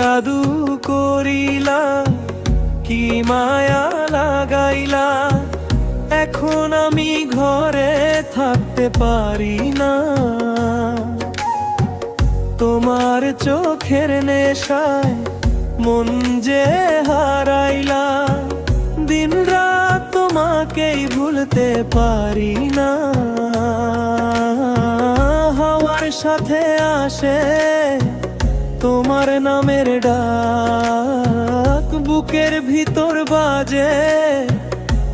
জাদু করিলা, কি মায়া লাগাইলা, এখন আমি ঘরে থাকতে পারি না। তোমার চোখের নেশায় মন যে হারাইলা, দিন রাত তোমাকেই ভুলতে পারি না। হাওয়ার সাথে আসে তোমার নামের ডাক, বুকের ভিতর বাজে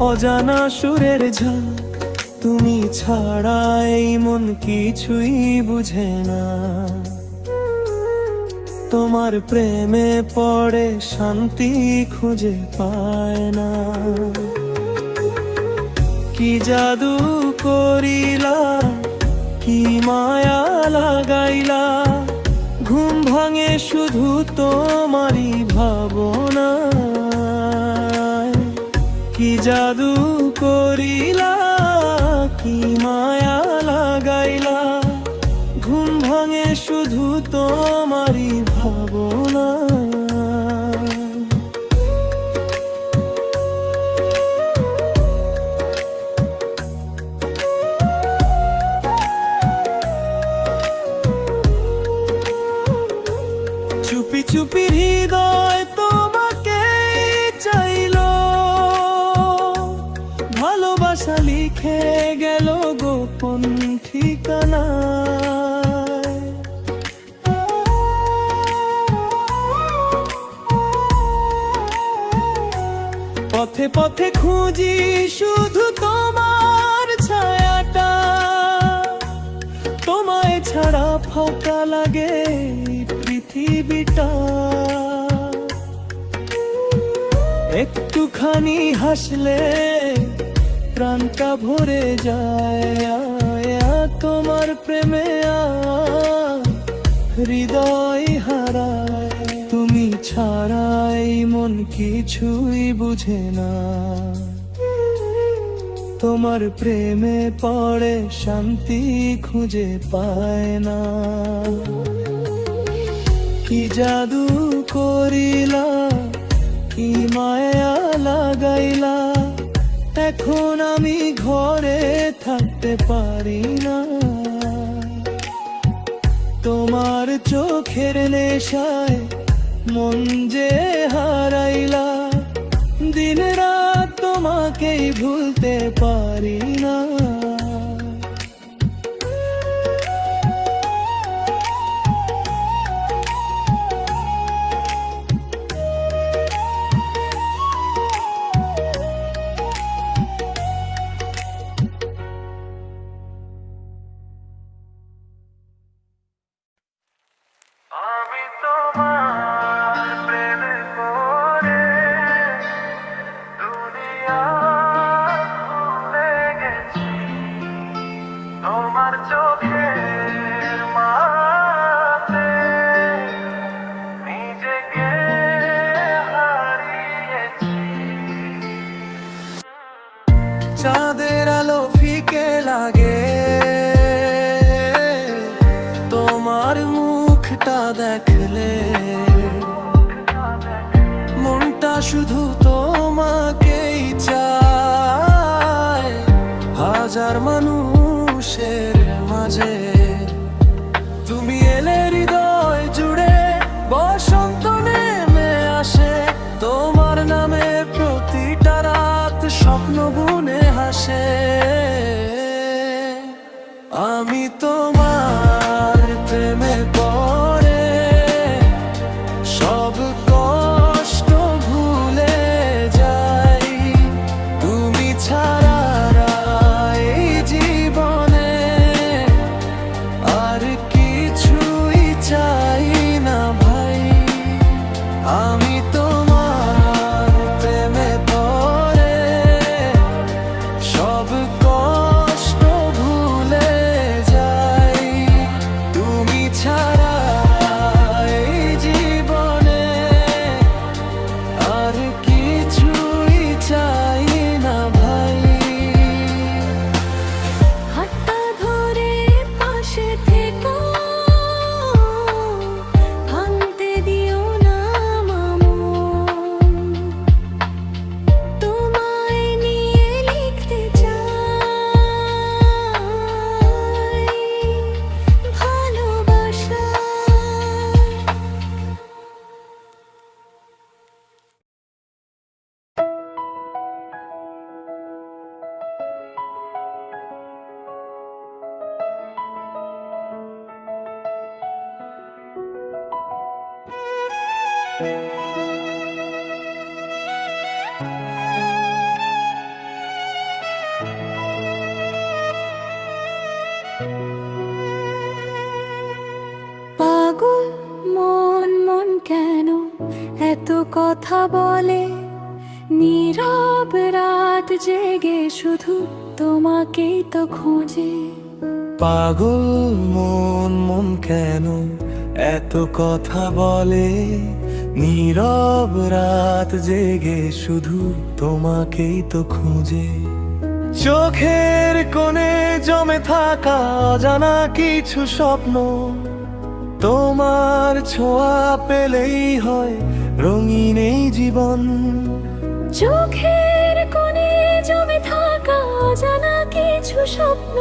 অজানা সুরের ঝাঁক। তুমি ছাড়া এই মন কিছুই বুঝে না। তোমার প্রেমে পড়ে শান্তি খুঁজে পায় না। কি জাদু করিলা, কি মায়া লাগাইলা, ঘুম ভাঙে শুধু তোমারই ভাবনায়। কি জাদু করিলা, কি মায়া লাগাইলা, ঘুম ভাঙে শুধু তোমারই ভাবনায়। চুপি চুপি হৃদয় তোমাকে চাইলো, ভালোবাসা লিখে গেল গোপন ঠিকানায়। পথে পথে খুঁজি শুধু তোমার ছায়াটা, তোমায় ছাড়া ফাঁকা লাগে পৃথিবীটা। একটুখানি হাসলে প্রাণটা ভরে যায়, তোমার প্রেমে হৃদয় হারায়। তুমি ছাড়াই মন কিছুই বুঝে না। তোমার প্রেমে পড়ে শান্তি খুঁজে পায় না। কি জাদু করিলা, কি মায়া লাগাইলা, এখন আমি ঘরে থাকতে পারি না। তোমার চোখের নেশায় মন যে হারাইলা, দিন রাত তোমাকেই ভুলতে পারি না। আমি তোমার প্রেমে পড়ে দুনিয়া ভুলে গেছি। তোমার চোখের মাঝে নিজেকে হারিয়েছি। চাঁদের আলো ফিকে লাগে, তোমার মুখটা দেখলে মনটা শুধু তোমাকেই চায়। হাজার মানুষের মাঝে তুমি এলে হৃদয় জুড়ে, বসন্ত নেমে আসে তোমার নামে প্রতিটা রাত স্বপ্ন বুনে হাসে। আমি তোমার প্রেমে পড়ে সব কষ্ট ভুলে যাই। তুমি ছাড়া এই জীবনে আর কিছুই চাই না ভাই। আমি তোমার প্রেমে পড়ে সব কষ্ট ভুলে যাই। পাগল মন মন কেন এত কথা বলে, নীরব রাত জেগে শুধু তোমাকেই তো খোঁজে। পাগল মন মন কেন এত কথা বলে, নীরব রাত জেগে শুধু তোমাকেই তো খুঁজে। চোখের কোণে জমে থাকা অজানা কিছু স্বপ্ন, তোমার ছোঁয়া পেলেই হয় রঙিন এই জীবন। চোখের কোণে জমে থাকা অজানা কিছু স্বপ্ন,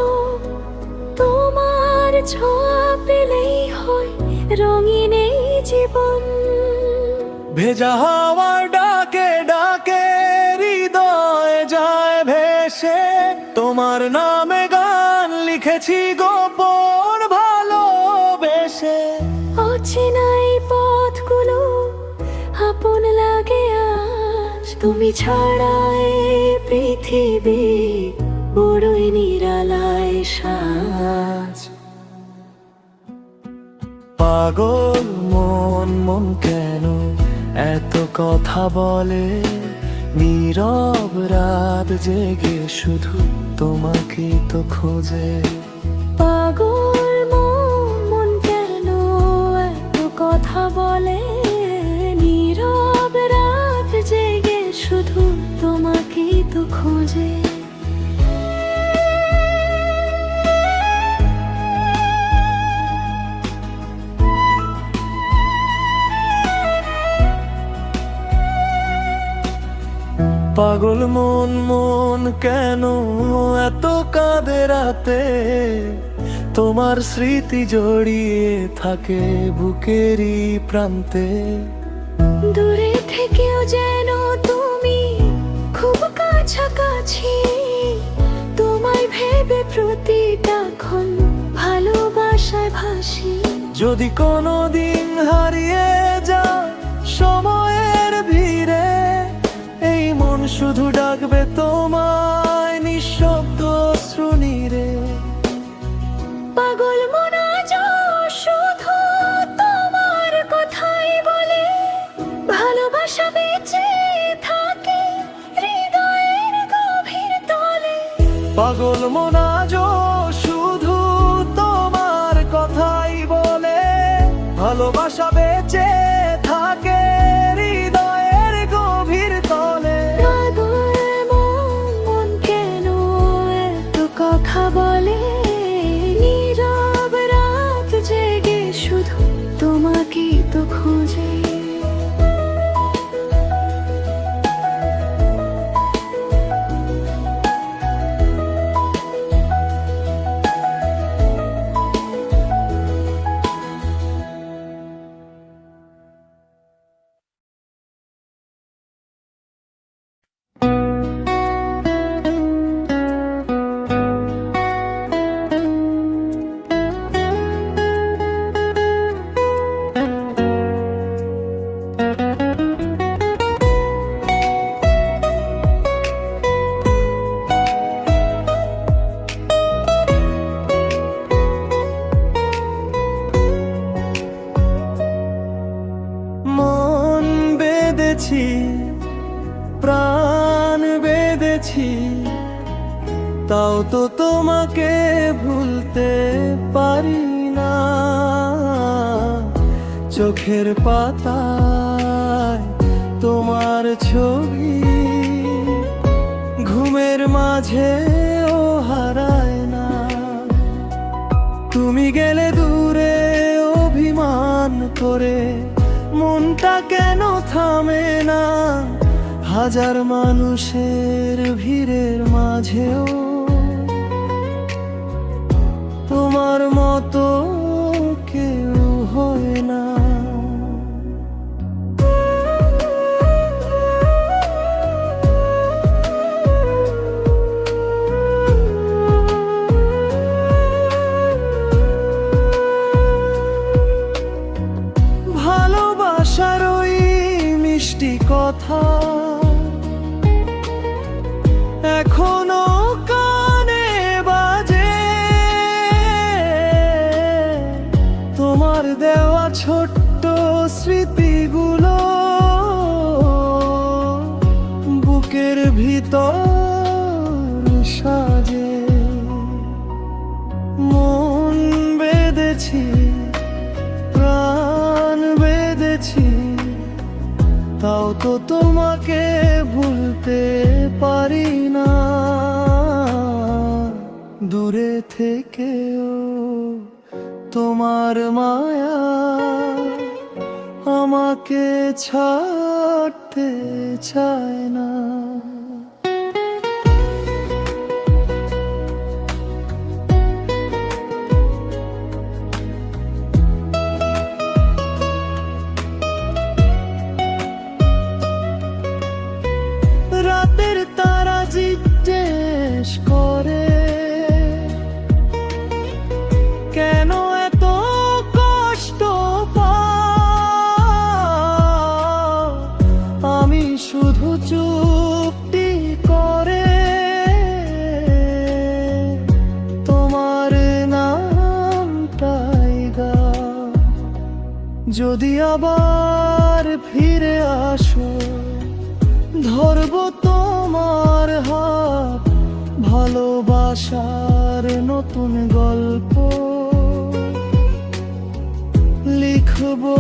তোমার ছোঁয়া পেলেই হয় রঙিন এই জীবন। ভেজা হাওয়ার ডাকে ডাকে হৃদয় যায় ভেসে, তোমার নামে গান লিখেছি গোপন ভালোবেসে। অচেনা এই পথগুলো আপন লাগে আজ, তুমি ছাড়া এই পৃথিবী বড়ই নিরালায় সাজ। পাগল মন মন কেন এত কথা বলে, নীরব রাত জেগে শুধু তোমাকে তো খোঁজে। পাগল মন মন কেন এত কথা বলে, নীরব রাত জেগে শুধু তোমাকেই তো খোঁজে। পাগল মন মন কেন এত কাঁদে রাতে, তোমার স্মৃতি জড়িয়ে থাকে বুকেরই প্রান্তে। দূরে থেকেও যেন তুমি খুব কাছাকাছি, তোমায় ভেবে প্রতিটা ক্ষণ ভালোবাসায় ভাসি। যদি কোনো দিন হারিয়ে যায় সময়ের ভিড়ে, এই মন শুধু ডাকবে তোমায় নিঃশব্দ শ্রুণীরে। পাগল মন আজও শুধু তোমার কথাই বলে, ভালোবাসা বেঁচে থাকে হৃদয়ের গভীর তলে। পাগল মন আজও শুধু তোমার কথাই বলে, ভালোবাসা বেঁচে থাকে হৃদয়ের গভীর তলে। পাগল মন মন কেন এত কথা বলে, নীরব রাত জেগে শুধু তোমাকেই তো খোঁজে। মন বেঁধেছি, প্রাণ বেঁধেছি, তাও তো তোমাকে ভুলতে পারি না। চোখের পাতায় তোমার ছবি, ঘুমের মাঝে ও হারায় না। তুমি গেলে দূরে অভিমান করে, মনটা কেন থামে না। হাজার মানুষের ভিড়ের মাঝেও তোমার মতো কেউ হয় না। ভালোবাসার ওই স্মৃতিগুলো বুকের ভিতর সাজে। মন বেঁধেছি, প্রাণ বেঁধেছি, তাও তো তোমাকে ভুলতে পারি না। দূরে থেকেও তোমার মায়া আমাকে ছাড়তে চায় না। রাতের তারা জিজ্ঞেস করে, কেন এত কষ্ট পাও? আমি শুধু চুপটি করে তোমার নামটাই গাই। যদি আবার ফিরে আসো, ধরবো তোমার হাত, ভালোবাসার নতুন গল্প লিখবো